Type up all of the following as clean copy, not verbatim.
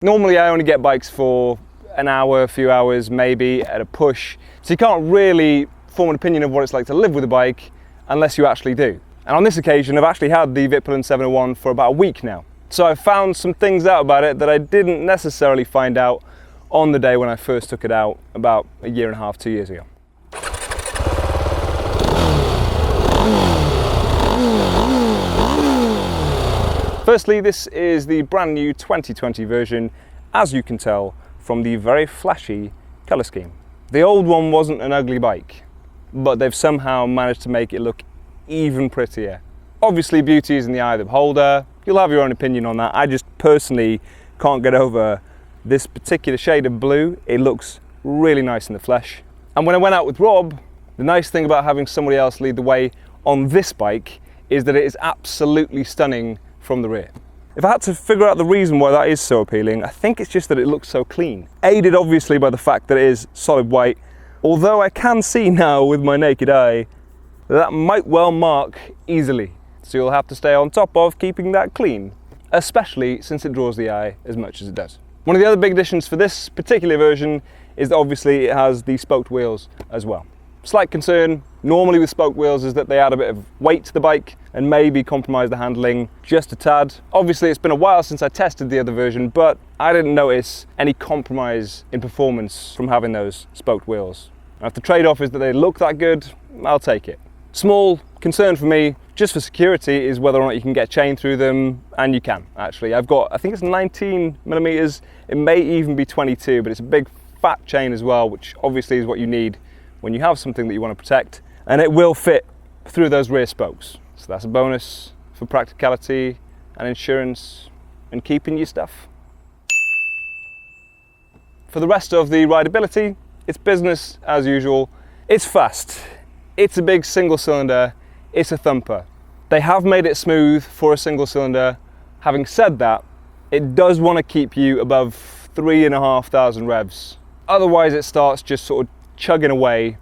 Normally I only get bikes for an hour, a few hours maybe at a push, so you can't really form an opinion of what it's like to live with a bike unless you actually do. And on this occasion I've actually had the Vitpilen 701 for about a week now. So I've found some things out about it that I didn't necessarily find out on the day when I first took it out about a year and a half, 2 years ago. Firstly, this is the brand new 2020 version, as you can tell from the very flashy colour scheme. The old one wasn't an ugly bike, but they've somehow managed to make it look even prettier. Obviously beauty is in the eye of the beholder. You'll have your own opinion on that. I just personally can't get over this particular shade of blue. It looks really nice in the flesh. And when I went out with Rob, the nice thing about having somebody else lead the way on this bike is that it is absolutely stunning from the rear. If I had to figure out the reason why that is so appealing, I think it's just that it looks so clean. Aided obviously by the fact that it is solid white, although I can see now with my naked eye that might well mark easily. So you'll have to stay on top of keeping that clean, especially since it draws the eye as much as it does. One of the other big additions for this particular version is that obviously it has the spoked wheels as well. Slight concern normally with spoked wheels is that they add a bit of weight to the bike and maybe compromise the handling just a tad. Obviously it's been a while since I tested the other version, but I didn't notice any compromise in performance from having those spoked wheels. And if the trade-off is that they look that good, I'll take it. Small concern for me, just for security, is whether or not you can get chain through them, and you can actually. I've got, I think it's 19 millimeters, it may even be 22, but it's a big fat chain as well, which obviously is what you need when you have something that you want to protect, and it will fit through those rear spokes. So that's a bonus for practicality and insurance and keeping your stuff. For the rest of the rideability, it's business as usual. It's fast. It's a big single cylinder, it's a thumper. They have made it smooth for a single cylinder. Having said that, it does want to keep you above 3,500 revs. Otherwise it starts just sort of chugging away,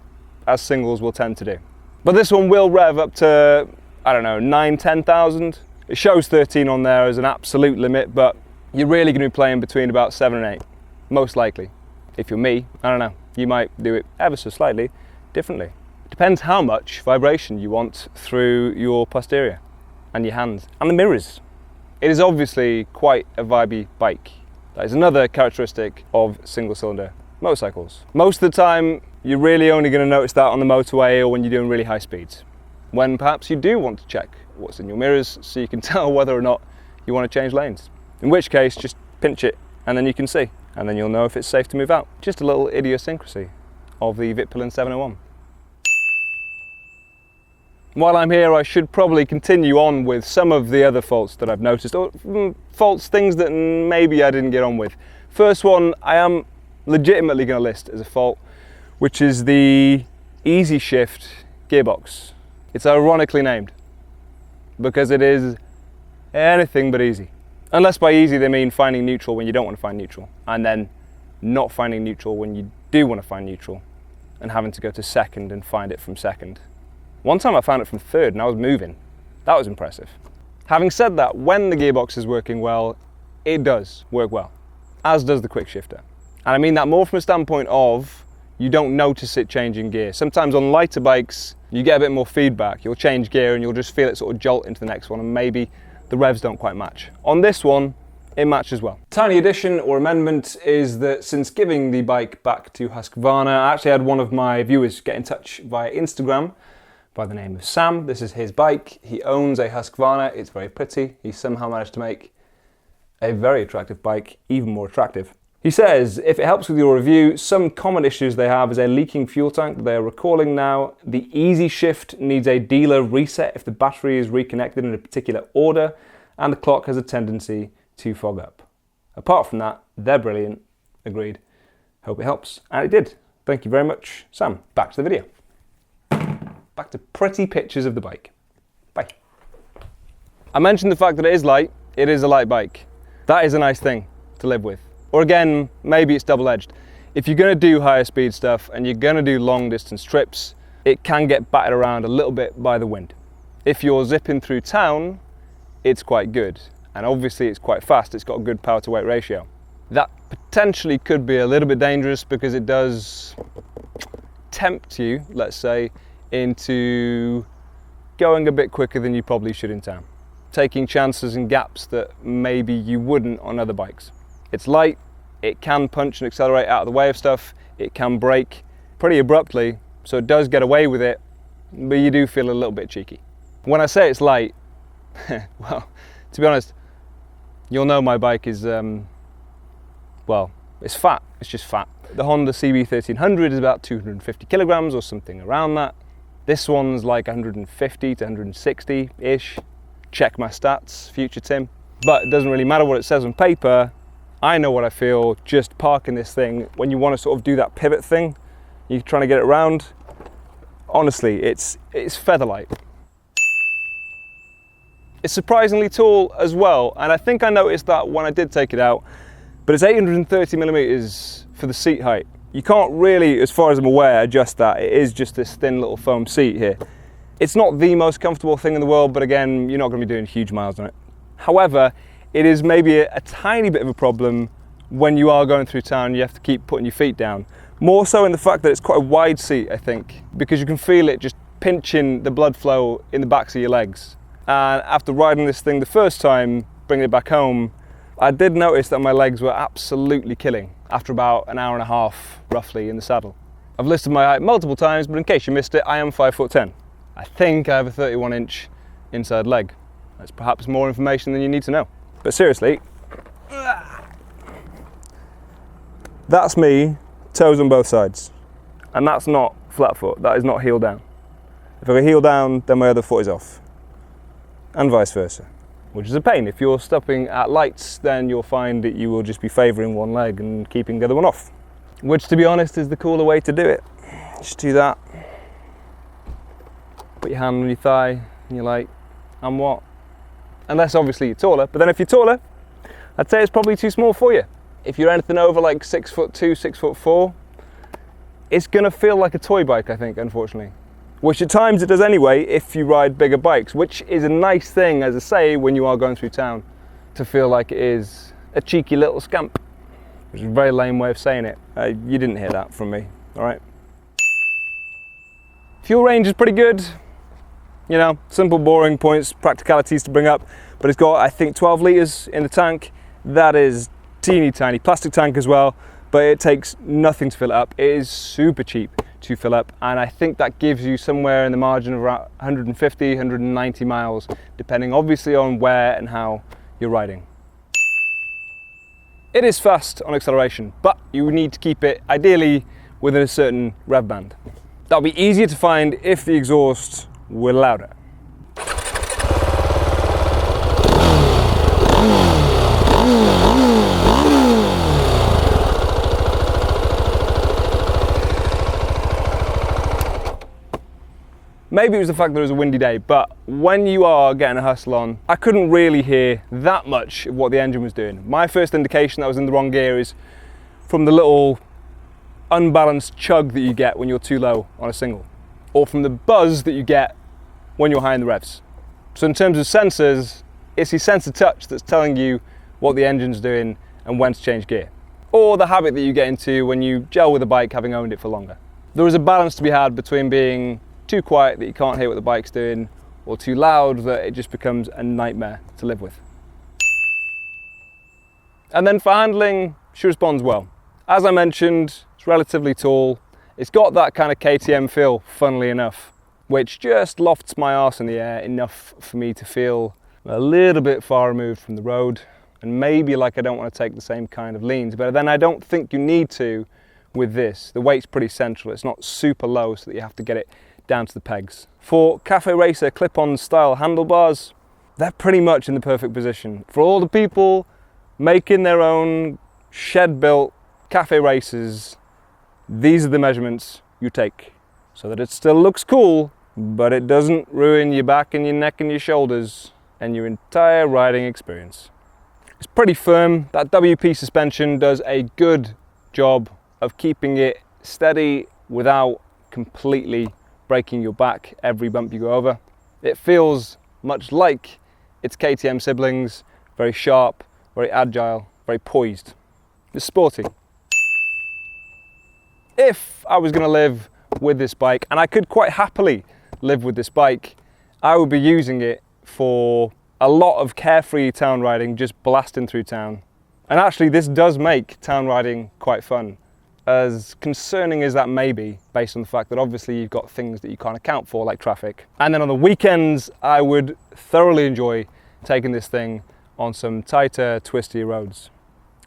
as singles will tend to do. But this one will rev up to, I don't know, 9,000–10,000. It shows 13 on there as an absolute limit, but you're really going to be playing between about 7 and 8, most likely. If you're me, I don't know, you might do it ever so slightly differently. Depends how much vibration you want through your posterior and your hands and the mirrors. It is obviously quite a vibey bike. That is another characteristic of single cylinder motorcycles. Most of the time you're really only going to notice that on the motorway or when you're doing really high speeds, when perhaps you do want to check what's in your mirrors so you can tell whether or not you want to change lanes. In which case just pinch it and then you can see, and then you'll know if it's safe to move out. Just a little idiosyncrasy of the Vitpilen 701. While I'm here, I should probably continue on with some of the other faults that I've noticed, or faults, things that maybe I didn't get on with. First one I am legitimately going to list as a fault, which is the Easy Shift gearbox. It's ironically named because it is anything but easy. Unless by easy they mean finding neutral when you don't want to find neutral, and then not finding neutral when you do want to find neutral, and having to go to second and find it from second. One time I found it from third and I was moving. That was impressive. Having said that, when the gearbox is working well, it does work well, as does the quickshifter. And I mean that more from a standpoint of you don't notice it changing gear. Sometimes on lighter bikes, you get a bit more feedback. You'll change gear and you'll just feel it sort of jolt into the next one, and maybe the revs don't quite match. On this one, it matches well. Tiny addition or amendment is that since giving the bike back to Husqvarna, I actually had one of my viewers get in touch via Instagram by the name of Sam. This is his bike. He owns a Husqvarna. It's very pretty. He somehow managed to make a very attractive bike even more attractive. He says, if it helps with your review, some common issues they have is a leaking fuel tank that they are recalling now. The Easy Shift needs a dealer reset if the battery is reconnected in a particular order, and the clock has a tendency to fog up. Apart from that, they're brilliant. Agreed. Hope it helps. And it did. Thank you very much, Sam. Back to the video. Back to pretty pictures of the bike. Bye. I mentioned the fact that it is light. It is a light bike. That is a nice thing to live with. Or again, maybe it's double-edged. If you're going to do higher speed stuff and you're going to do long distance trips, it can get battered around a little bit by the wind. If you're zipping through town, it's quite good. And obviously it's quite fast. It's got a good power to weight ratio. That potentially could be a little bit dangerous because it does tempt you, let's say, into going a bit quicker than you probably should in town, taking chances and gaps that maybe you wouldn't on other bikes. It's light, it can punch and accelerate out of the way of stuff, it can brake pretty abruptly, so it does get away with it, but you do feel a little bit cheeky. When I say it's light, well, to be honest, you'll know my bike is, well, it's fat, it's just fat. The Honda CB1300 is about 250 kilograms or something around that. This one's like 150 to 160-ish. Check my stats, future Tim. But it doesn't really matter what it says on paper. I know what I feel just parking this thing. When you want to sort of do that pivot thing, you're trying to get it around. Honestly, it's feather light. It's surprisingly tall as well, and I think I noticed that when I did take it out, but it's 830 millimeters for the seat height. You can't really, as far as I'm aware, adjust that. It is just this thin little foam seat here. It's not the most comfortable thing in the world, but again, you're not going to be doing huge miles on it. However, it is maybe a tiny bit of a problem when you are going through town. You have to keep putting your feet down. More so in the fact that it's quite a wide seat, I think, because you can feel it just pinching the blood flow in the backs of your legs. And after riding this thing the first time, bringing it back home, I did notice that my legs were absolutely killing after about an hour and a half, roughly, in the saddle. I've listed my height multiple times, but in case you missed it, I am 5'10". I think I have a 31-inch inside leg. That's perhaps more information than you need to know. But seriously, that's me, toes on both sides. And that's not flat foot, that is not heel down. If I go heel down, then my other foot is off. And vice versa, which is a pain. If you're stopping at lights, then you'll find that you will just be favouring one leg and keeping the other one off. Which, to be honest, is the cooler way to do it. Just do that. Put your hand on your thigh, and you're like, and what? Unless obviously you're taller, but then if you're taller, I'd say it's probably too small for you. If you're anything over like 6'2", 6'4", it's gonna feel like a toy bike, I think, unfortunately. Which at times it does anyway if you ride bigger bikes, which is a nice thing, as I say, when you are going through town, to feel like it is a cheeky little scamp, which is a very lame way of saying it. You didn't hear that from me, all right? Fuel range is pretty good. You know, simple, boring points, practicalities to bring up, but it's got, I think, 12 litres in the tank. That is teeny tiny plastic tank as well, but it takes nothing to fill it up. It is super cheap to fill up, and I think that gives you somewhere in the margin of around 150, 190 miles, depending obviously on where and how you're riding. It is fast on acceleration, but you need to keep it ideally within a certain rev band. That'll be easier to find if the exhaust were louder. Maybe it was the fact that it was a windy day, but when you are getting a hustle on, I couldn't really hear that much of what the engine was doing. My first indication that I was in the wrong gear is from the little unbalanced chug that you get when you're too low on a single, or from the buzz that you get when you're high in the revs. So in terms of sensors, it's the sensor touch that's telling you what the engine's doing and when to change gear, or the habit that you get into when you gel with a bike having owned it for longer. There is a balance to be had between being too quiet that you can't hear what the bike's doing, or too loud that it just becomes a nightmare to live with. And then for handling, she responds well. As I mentioned, it's relatively tall. It's got that kind of KTM feel, funnily enough, which just lofts my arse in the air enough for me to feel a little bit far removed from the road, and maybe like I don't want to take the same kind of leans, but then I don't think you need to with this. The weight's pretty central. It's not super low so that you have to get it down to the pegs. For Cafe Racer clip-on style handlebars, they're pretty much in the perfect position. For all the people making their own shed-built Cafe Racers, these are the measurements you take, so that it still looks cool, but it doesn't ruin your back and your neck and your shoulders and your entire riding experience. It's pretty firm. That WP suspension does a good job of keeping it steady without completely breaking your back every bump you go over. It feels much like its KTM siblings, very sharp, very agile, very poised. It's sporty. If I was going to live with this bike, and I could quite happily live with this bike, I would be using it for a lot of carefree town riding, just blasting through town. And actually this does make town riding quite fun, as concerning as that may be, based on the fact that obviously you've got things that you can't account for, like traffic. And then on the weekends, I would thoroughly enjoy taking this thing on some tighter, twisty roads.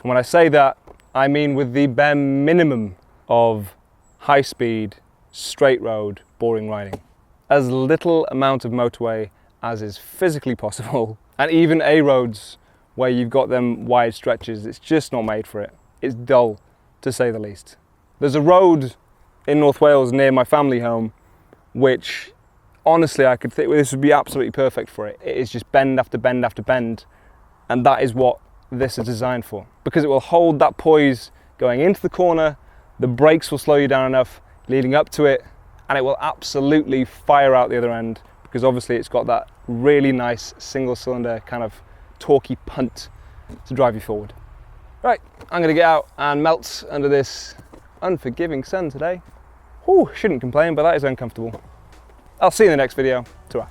And when I say that, I mean with the bare minimum of high speed, straight road, boring riding. As little amount of motorway as is physically possible, and even A roads where you've got them wide stretches, it's just not made for it. It's dull, to say the least. There's a road in North Wales near my family home, which honestly I could think this would be absolutely perfect for it. It is just bend after bend after bend, and that is what this is designed for, because it will hold that poise going into the corner, the brakes will slow you down enough leading up to it, and it will absolutely fire out the other end, because obviously it's got that really nice single cylinder kind of torquey punt to drive you forward. Right, I'm gonna get out and melt under this unforgiving sun today. Whew, shouldn't complain, but that is uncomfortable. I'll see you in the next video. Ta-ra.